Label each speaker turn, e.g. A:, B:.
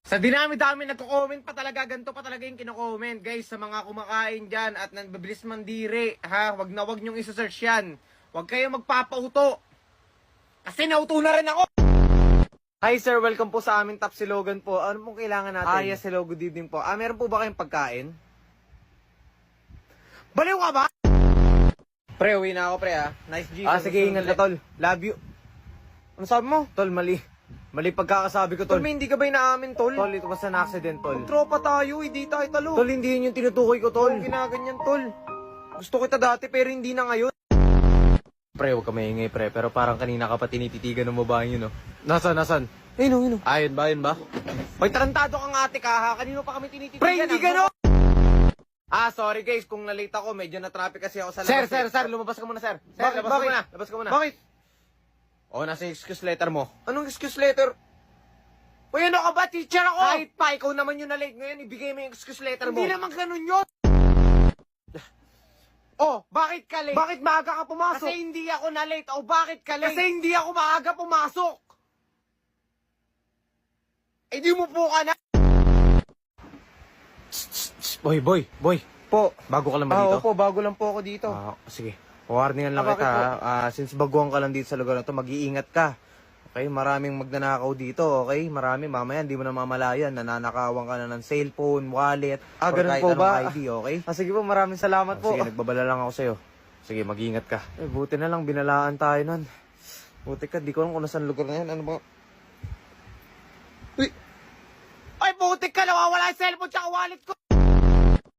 A: Sa dinami-dami nagko-comment pa talaga, ganito pa talaga yung kino-comment. Guys, sa mga kumakain dyan at nanbibilis mandiri, ha, wag nyong isa-search yan. Wag kayo magpapauto. Kasi nauto na rin ako. Hi sir, welcome po sa amin Tapsilogan po. Ano pong kailangan natin? Yes, hello, good evening po. Meron po ba kayong pagkain? Baliw ka ba? Pre, uwi na ako pre Nice G. Sige, ingat ka tol. Love you. Ano sabi mo? Tol, Mali pagkakasabi ko, tol. Tol, hindi ka ba inaamin, tol? Tol, ito basta na accident, tol. Tropa tayo, hindi tayo talo. Tol, hindi yun yung tinutukoy ko, tol. Ginaganyan, tol. Gusto kita dati, pero hindi na ngayon. Pre, huwag ka maingay, pre. Pero parang kanina ka pa tinititigan ng babaeng yun, no? Nasaan? Ayun. Ayun ba? Hoy, tarantado kang ate ka, ha? Kanino pa kami tinititigan? Pre, hindi gano'n! Sorry guys, kung na-late ako, medyo na-traffic kasi ako sa labas. Sir, lumabas ka muna, sir. Labas ka muna. Bakit? Nasa excuse letter mo. Anong excuse letter? Uy, ano ka ba? Teacher ako! Kahit pa, ikaw naman yung na-late ngayon, ibigay mo yung excuse letter mo. Hindi naman ganun yun! Bakit ka late? Bakit maaga ka pumasok? Kasi hindi ako na-late. Bakit ka late? Kasi hindi ako maaga pumasok. Di mo po ka na... Boy. Po. Bago ka lang ba dito? Opo, bago lang po ako dito. Sige. Warningan lang kita. Since baguhan ka lang dito sa lugar na to, mag-iingat ka. Okay, maraming magnanakaw dito, okay? Marami, mamaya hindi mo na mamalayan. Nananakawan ka na ng cellphone, wallet, or ganun po ba? ID, okay? Sige po, maraming salamat po. Sige, nagbabala lang ako sa'yo. Sige, mag-iingat ka. Buti na lang, binalaan tayo nun. Buti ka, di ko alam kung nasaan lugar na yan. Ano ba? Uy! Ay, buti ka, nawawala yung cellphone tsaka wallet ko!